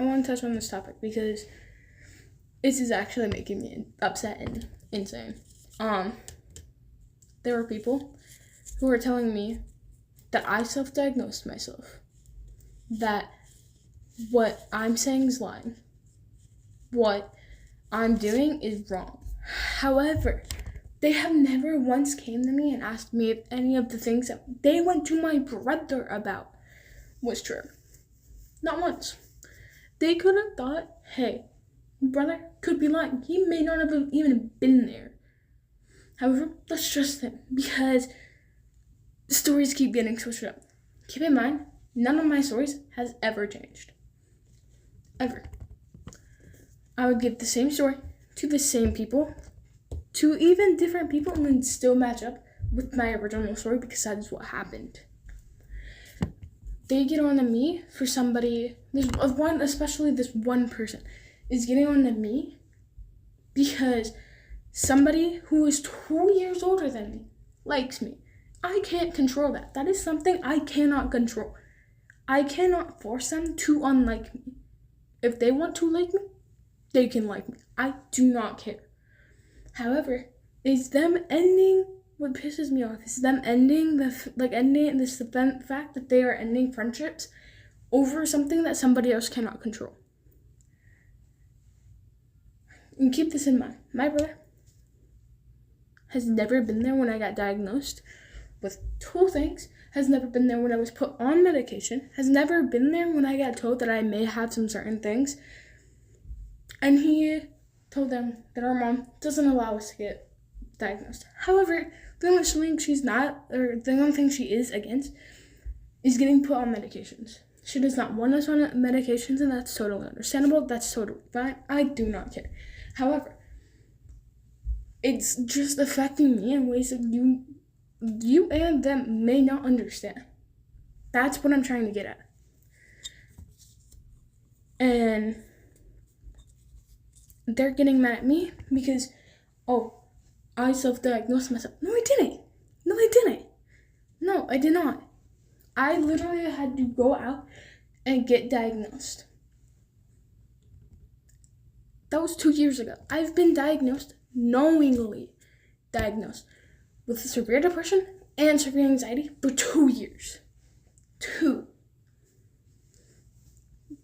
I want to touch on this topic because this is actually making me upset and insane. There were people who were telling me that I self-diagnosed myself, that what I'm saying is lying, what I'm doing is wrong. However, they have never once came to me and asked me if any of the things that they went to my brother about was true. Not once. They could have thought, hey, brother could be lying. He may not have even been there. However, let's trust him because the stories keep getting switched up. Keep in mind, none of my stories has ever changed. Ever. I would give the same story to the same people, to even different people, and then still match up with my original story because that is what happened. They get on to me for somebody, especially this one person, is getting on to me because somebody who is 2 years older than me likes me. I can't control that. That is something I cannot control. I cannot force them to unlike me. If they want to like me, they can like me. I do not care. However, it's them ending. What pisses me off is them ending the fact that they are ending friendships over something that somebody else cannot control. And keep this in mind. My brother has never been there when I got diagnosed with 2 things, has never been there when I was put on medication, has never been there when I got told that I may have some certain things. And he told them that our mom doesn't allow us to get diagnosed. However, the only thing she is against is getting put on medications. She does not want us on medications, and that's totally understandable. That's totally fine. I do not care. However, it's just affecting me in ways that you and them may not understand. That's what I'm trying to get at. And they're getting mad at me because, I self-diagnosed myself. No, I didn't. No, I did not. I literally had to go out and get diagnosed. That was 2 years ago. I've been knowingly diagnosed with severe depression and severe anxiety for 2 years. 2.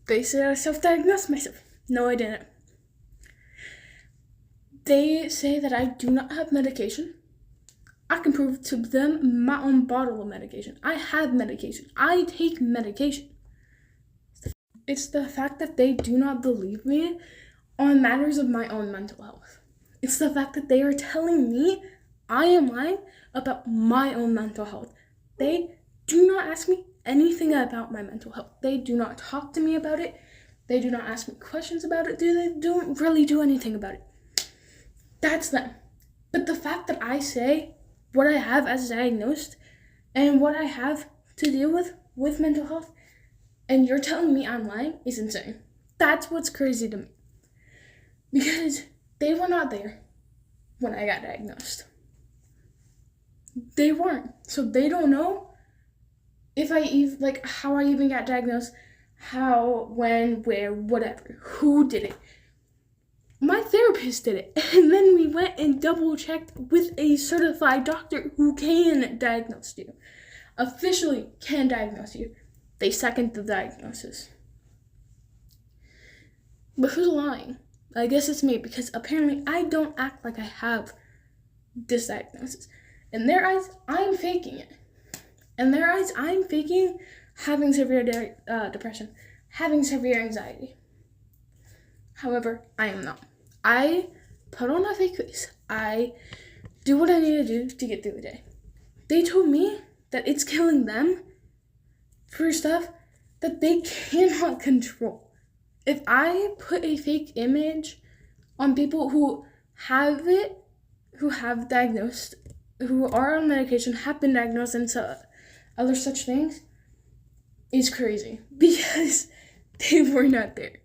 They said I self-diagnosed myself. No, I didn't. They say that I do not have medication. I can prove to them my own bottle of medication. I have medication. I take medication. It's the fact that they do not believe me on matters of my own mental health. It's the fact that they are telling me I am lying about my own mental health. They do not ask me anything about my mental health. They do not talk to me about it. They do not ask me questions about it. They don't really do anything about it. That's them. But the fact that I say what I have as diagnosed and what I have to deal with mental health, and you're telling me I'm lying is insane. That's what's crazy to me. Because they were not there when I got diagnosed. They weren't. So they don't know if how I even got diagnosed, how, when, where, whatever, who did it. My therapist did it, and then we went and double-checked with a certified doctor who can diagnose you, officially can diagnose you. They second the diagnosis. But who's lying? I guess it's me, because apparently I don't act like I have this diagnosis. In their eyes, I'm faking it. In their eyes, I'm faking having severe depression, having severe anxiety. However, I am not. I put on a fake face. I do what I need to do to get through the day. They told me that it's killing them for stuff that they cannot control. If I put a fake image on people who have it, who have diagnosed, who are on medication, have been diagnosed, and so other such things, is crazy because they were not there.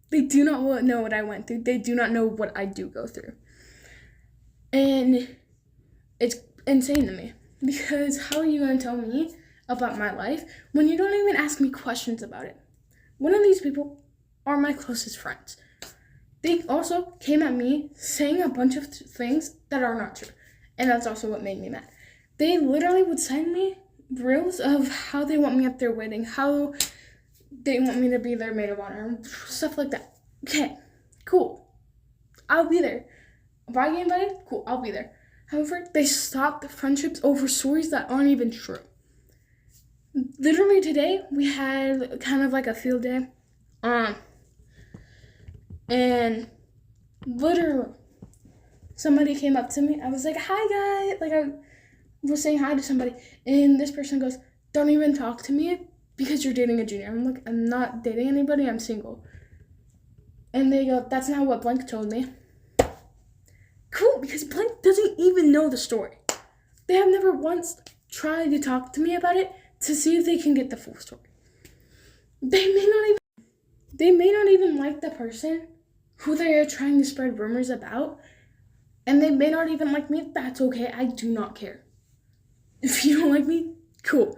They do not know what I went through. They do not know what I do go through. And it's insane to me because how are you going to tell me about my life when you don't even ask me questions about it? One of these people are my closest friends. They also came at me saying a bunch of things that are not true. And that's also what made me mad. They literally would send me reels of how they want me at their wedding, how they want me to be their maid of honor, stuff like that. Okay, cool. I'll be there. If I get invited, cool, I'll be there. However, they stopped the friendships over stories that aren't even true. Literally today, we had kind of like a field day. And literally, somebody came up to me. I was like, hi, guys. Like, I was saying hi to somebody. And this person goes, don't even talk to me because you're dating a junior. I'm like, I'm not dating anybody. I'm single. And they go, that's not what Blank told me. Cool, because Blank doesn't even know the story. They have never once tried to talk to me about it to see if they can get the full story. They may not even like the person who they are trying to spread rumors about, and they may not even like me. That's okay. I do not care. If you don't like me, cool.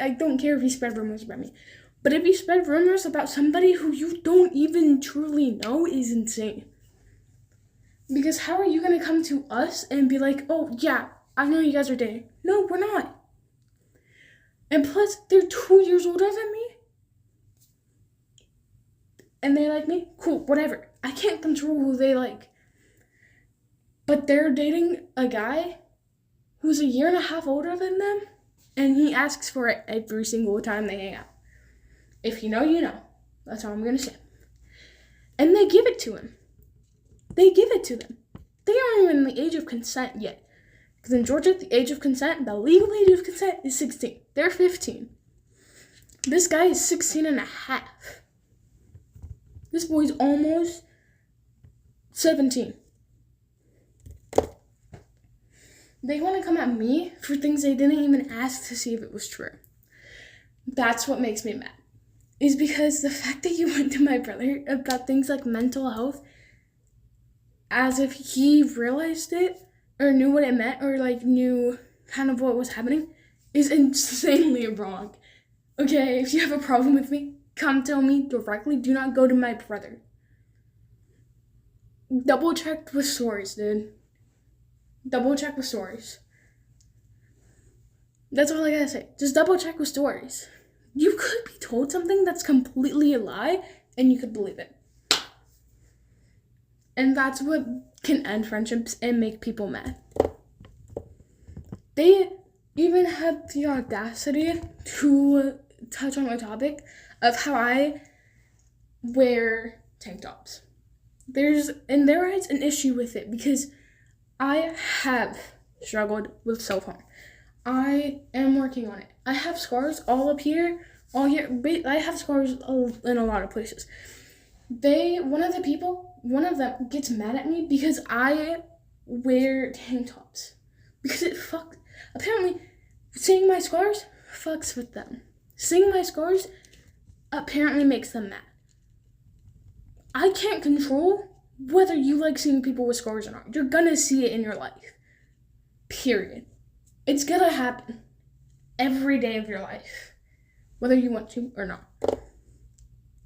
I don't care if you spread rumors about me. But if you spread rumors about somebody who you don't even truly know, is insane. Because how are you going to come to us and be like, oh, yeah, I know you guys are dating. No, we're not. And plus, they're 2 years older than me. And they like me? Cool, whatever. I can't control who they like. But they're dating a guy who's 1.5 years older than them, and he asks for it every single time they hang out. If you know, you know. That's all I'm going to say. And they give it to him. They give it to them. They aren't even in the age of consent yet. Because in Georgia, the age of consent, the legal age of consent is 16. They're 15. This guy is 16 and a half. This boy's almost 17. They want to come at me for things they didn't even ask to see if it was true. That's what makes me mad. Is because the fact that you went to my brother about things like mental health as if he realized it or knew what it meant or like knew kind of what was happening is insanely wrong. Okay, if you have a problem with me, come tell me directly. Do not go to my brother. Double check with stories, dude. Double check with stories. That's all I gotta say. Just double check with stories. You could be told something that's completely a lie and you could believe it. And that's what can end friendships and make people mad. They even had the audacity to touch on my topic of how I wear tank tops. There's, in their eyes, an issue with it because I have struggled with self-harm. I am working on it. I have scars all up here, all here. I have scars in a lot of places. One of them gets mad at me because I wear tank tops. Because apparently, seeing my scars fucks with them. Seeing my scars apparently makes them mad. I can't control whether you like seeing people with scars or not. You're gonna see it in your life. Period. It's gonna happen every day of your life, whether you want to or not.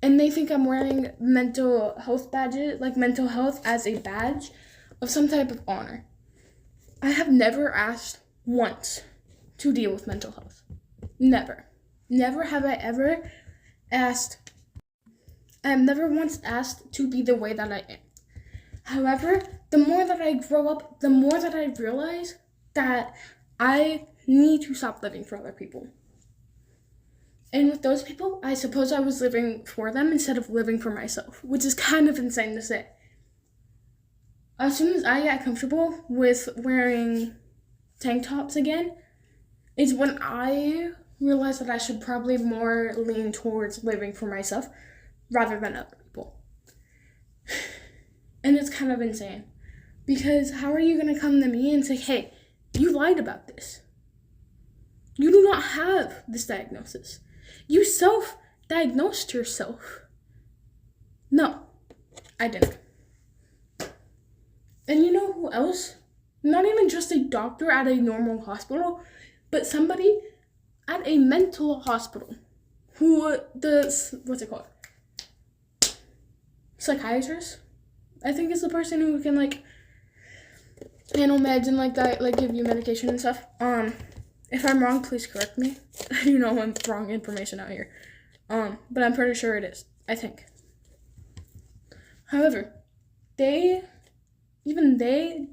And they think I'm wearing mental health badges, like mental health as a badge of some type of honor. I have never asked once to deal with mental health. Never. Never have I ever asked. I have never once asked to be the way that I am. However, the more that I grow up, the more that I realize that I need to stop living for other people. And with those people, I suppose I was living for them instead of living for myself, which is kind of insane to say. As soon as I got comfortable with wearing tank tops again, is when I realized that I should probably more lean towards living for myself rather than other people. And it's kind of insane. Because how are you going to come to me and say, hey, you lied about this? You do not have this diagnosis. You self-diagnosed yourself. No, I didn't. And you know who else? Not even just a doctor at a normal hospital, but somebody at a mental hospital who what's it called? psychiatrist, I think, is the person who can, like, handle meds and, like, that, like, give you medication and stuff. If I'm wrong, please correct me. I do not want wrong information out here. But I'm pretty sure it is, I think. However, they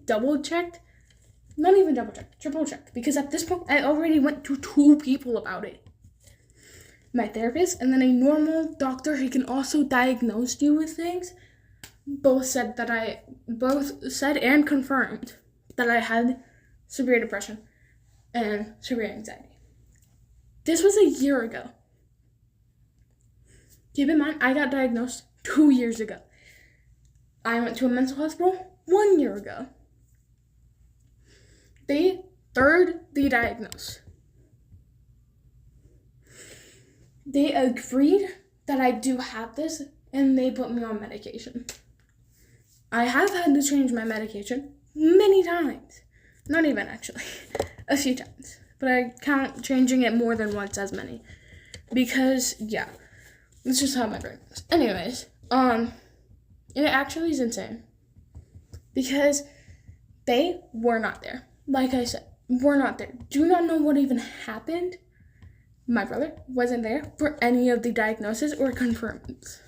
double-checked, not even double-checked, triple-checked, because at this point, I already went to 2 people about it. My therapist and then a normal doctor who can also diagnose you with things both said and confirmed that I had severe depression and severe anxiety. This was a year ago. Keep in mind, I got diagnosed 2 years ago. I went to a mental hospital 1 year ago. They thirdly diagnosed. They agreed that I do have this, and they put me on medication. I have had to change my medication many times. Not even, actually. A few times. But I count changing it more than once as many. Because, yeah. It's just how my brain works. Anyways, it actually is insane. Because they were not there. Like I said, were not there. Do not know what even happened. My brother wasn't there for any of the diagnoses or confirmations.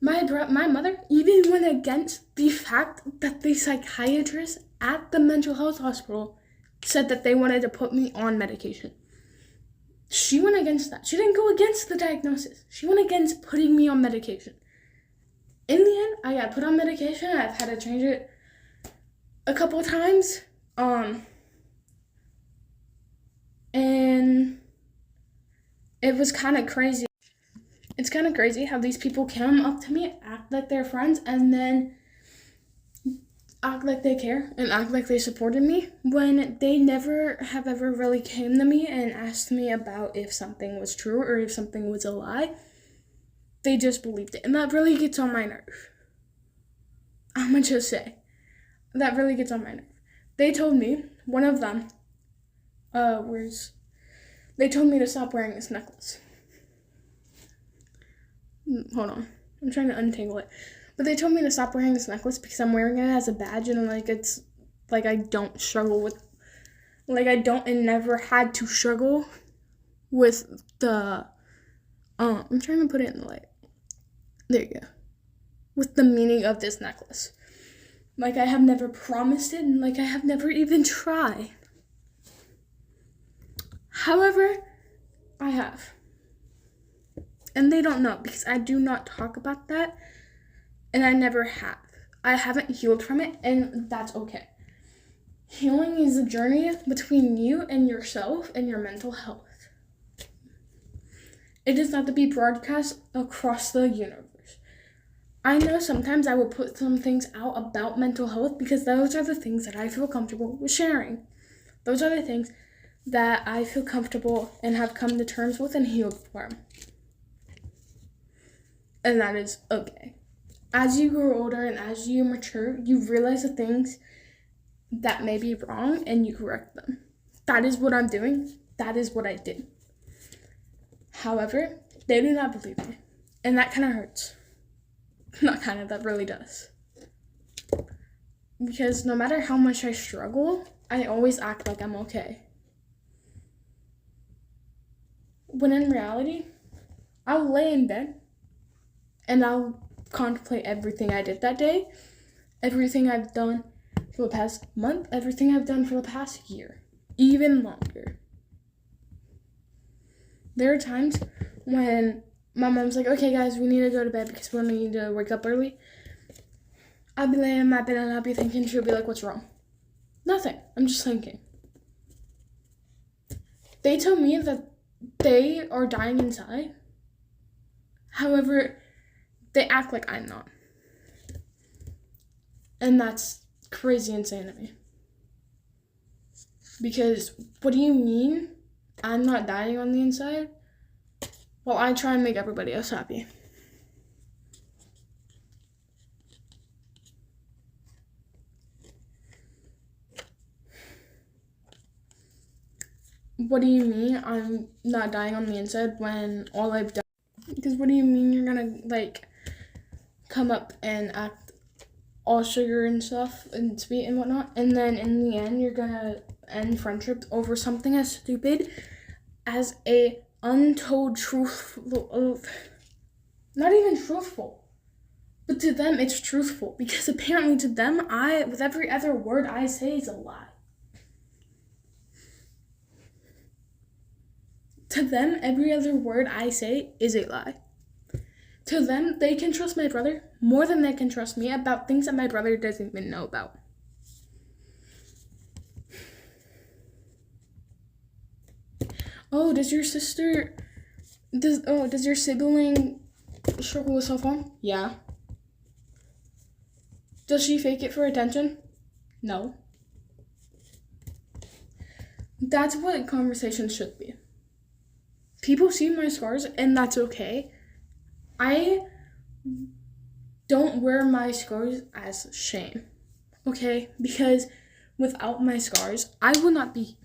My mother even went against the fact that the psychiatrist at the mental health hospital said that they wanted to put me on medication. She went against that. She didn't go against the diagnosis. She went against putting me on medication. In the end, I got put on medication. I've had to change it a couple of times. And it was kind of crazy. It's kind of crazy how these people come up to me, act like they're friends, and then act like they care and act like they supported me when they never have ever really came to me and asked me about if something was true or if something was a lie. They just believed it. And that really gets on my nerve. I'm going to just say, that really gets on my nerve. They told me, one of them, they told me to stop wearing this necklace. Hold on. I'm trying to untangle it. But they told me to stop wearing this necklace because I'm wearing it as a badge and, like, it's, like, I don't struggle with, like, I don't and never had to struggle with the, I'm trying to put it in the light. There you go. With the meaning of this necklace. Like, I have never promised it and, like, I have never even tried. However, I have. And they don't know because I do not talk about that. And I never have. I haven't healed from it, and that's okay. Healing is a journey between you and yourself and your mental health. It is not to be broadcast across the universe. I know sometimes I will put some things out about mental health because those are the things that I feel comfortable with sharing. Those are the things that I feel comfortable and have come to terms with and healed from. And that is okay. As you grow older and as you mature, you realize the things that may be wrong and you correct them. That is what I'm doing. That is what I did. However, they do not believe me. And that kind of hurts. Not kind of, that really does. Because no matter how much I struggle, I always act like I'm okay. When in reality, I'll lay in bed and I'll contemplate everything I did that day, everything I've done for the past month, everything I've done for the past year, even longer. There are times when my mom's like, okay guys, we need to go to bed because we need to wake up early. I'll be laying in my bed and I'll be thinking, she'll be like, what's wrong? Nothing. I'm just thinking. They tell me that they are dying inside. However, they act like I'm not. And that's crazy insane to me. Because what do you mean I'm not dying on the inside? Well, I try and make everybody else happy. What do you mean I'm not dying on the inside when all I've done? Because what do you mean you're gonna, like, come up and act all sugar and stuff and sweet and whatnot, and then in the end you're gonna end friendship over something as stupid as a untold truthful, not even truthful, but to them it's truthful, because apparently to them, with every other word I say is a lie. To them, every other word I say is a lie. To them, they can trust my brother more than they can trust me about things that my brother doesn't even know about. Oh, does your sibling struggle with self-harm? Yeah. Does she fake it for attention? No. That's what conversations should be. People see my scars, and that's okay. I don't wear my scars as shame, okay? Because without my scars, I will not be.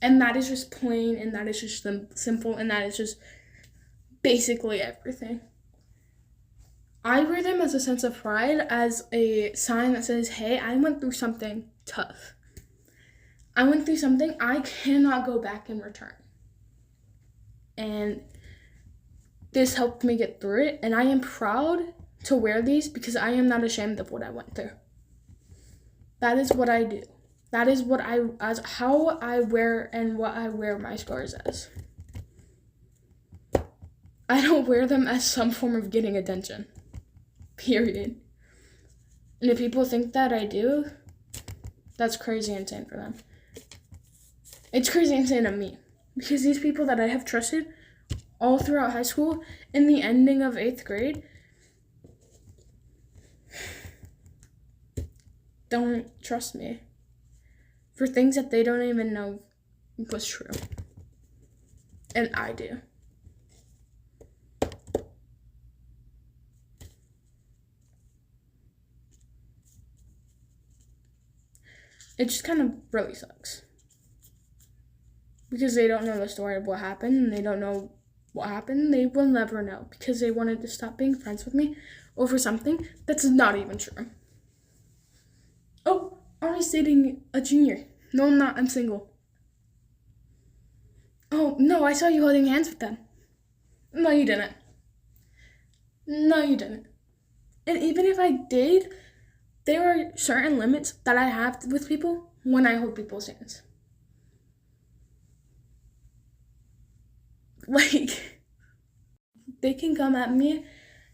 And that is just plain, and that is just simple, and that is just basically everything. I wear them as a sense of pride, as a sign that says, hey, I went through something tough. I went through something I cannot go back and return. And this helped me get through it, and I am proud to wear these because I am not ashamed of what I went through. That is what I do. That is how I wear and what I wear my scars as. I don't wear them as some form of getting attention. Period. And if people think that I do, that's crazy insane for them. It's crazy insane to me. Because these people that I have trusted all throughout high school, in the ending of 8th grade, don't trust me for things that they don't even know was true. And I do. It just kind of really sucks. Because they don't know the story of what happened, and they don't know what happened. They will never know, because they wanted to stop being friends with me over something that's not even true. Oh, Ari's dating a junior. No, I'm not. I'm single. Oh, no, I saw you holding hands with them. No, you didn't. No, you didn't. And even if I did, there are certain limits that I have with people when I hold people's hands. Like, they can come up to me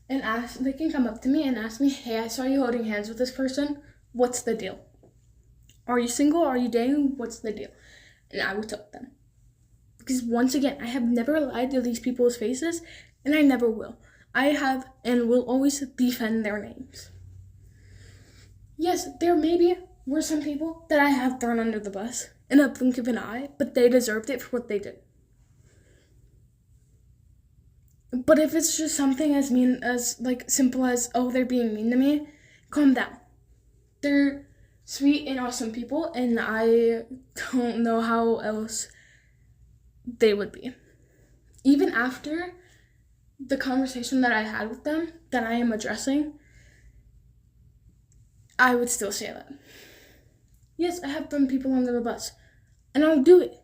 and ask me, hey, I saw you holding hands with this person. What's the deal? Are you single? Are you dating? What's the deal? And I will tell them. Because once again, I have never lied to these people's faces, and I never will. I have and will always defend their names. Yes, there maybe were some people that I have thrown under the bus in a blink of an eye, but they deserved it for what they did. But if it's just something as simple as, oh, they're being mean to me, calm down. They're sweet and awesome people, and I don't know how else they would be. Even after the conversation that I had with them, that I am addressing, I would still say that. Yes, I have thrown people under the bus, and I'll do it.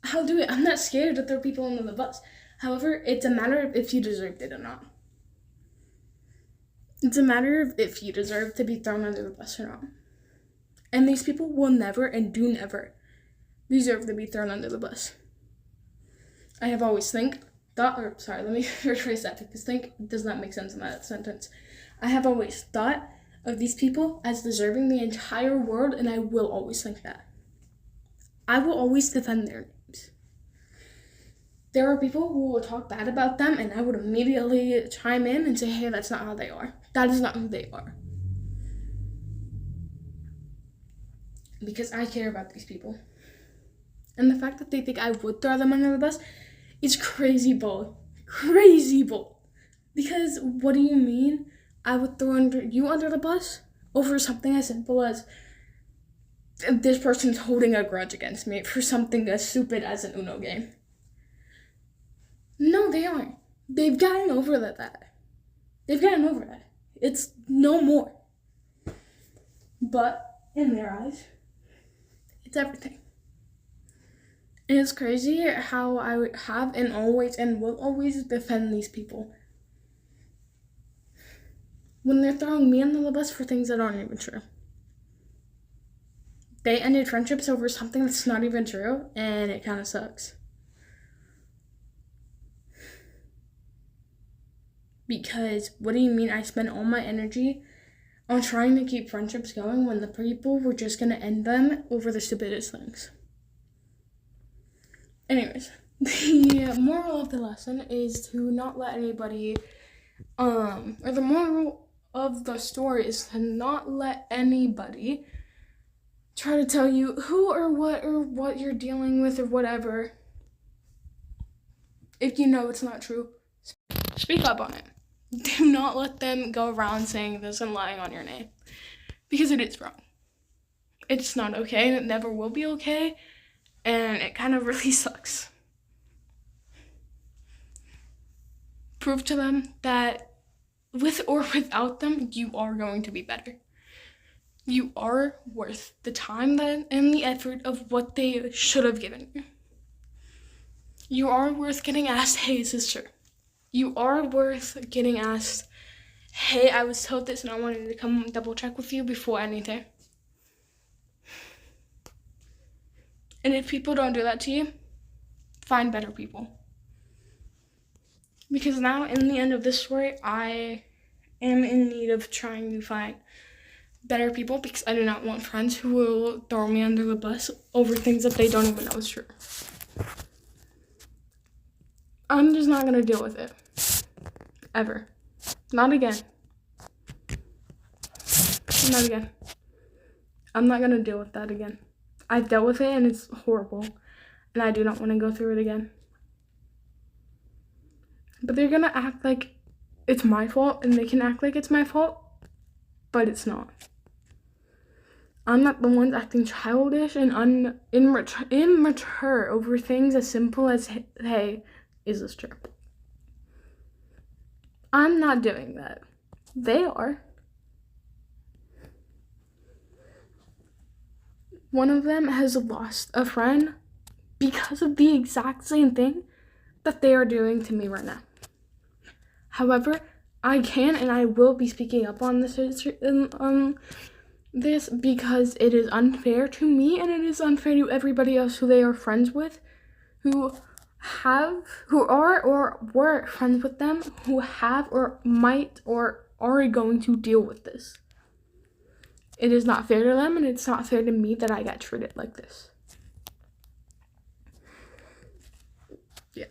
I'm not scared to throw people under the bus. However, it's a matter of if you deserved it or not. It's a matter of if you deserve to be thrown under the bus or not. And these people will never and do never deserve to be thrown under the bus. I have always let me rephrase that, because think does not make sense in that sentence. I have always thought of these people as deserving the entire world, and I will always think that. I will always defend their names. There are people who will talk bad about them, and I would immediately chime in and say, hey, that's not how they are. That is not who they are. Because I care about these people. And the fact that they think I would throw them under the bus is crazy bold. Crazy bold. Because what do you mean I would throw you under the bus over something as simple as this person's holding a grudge against me for something as stupid as an Uno game? No, they aren't. They've gotten over that. They've gotten over that. It's no more. But in their eyes, it's everything. And it's crazy how I would have and always and will always defend these people when they're throwing me under the bus for things that aren't even true. They ended friendships over something that's not even true, and it kind of sucks. Because what do you mean I spend all my energy on trying to keep friendships going when the people were just going to end them over the stupidest things? Anyways, the moral of the lesson is to not let anybody, or the moral of the story is to not let anybody try to tell you who or what you're dealing with or whatever. If you know it's not true, speak up on it. Do not let them go around saying this and lying on your name, because it is wrong. It's not okay, and it never will be okay, and it kind of really sucks. Prove to them that with or without them, you are going to be better. You are worth the time and the effort of what they should have given you. You are worth getting asked, hey, is this true? You are worth getting asked, hey, I was told this and I wanted to come double check with you before anything. And if people don't do that to you, find better people. Because now, in the end of this story, I am in need of trying to find better people, because I do not want friends who will throw me under the bus over things that they don't even know is true. I'm just not going to deal with it. Ever. Not again. Not again. I'm not going to deal with that again. I've dealt with it and it's horrible. And I do not want to go through it again. But they're going to act like it's my fault, and they can act like it's my fault, but it's not. I'm not the one acting childish and immature over things as simple as, hey, is this true? I'm not doing that. They are. One of them has lost a friend because of the exact same thing that they are doing to me right now. However, I can and I will be speaking up on this because it is unfair to me, and it is unfair to everybody else who they are friends with, who are or were friends with them, who have or might or are going to deal with this. It is not fair to them, and it's not fair to me that I got treated like this. Yeah.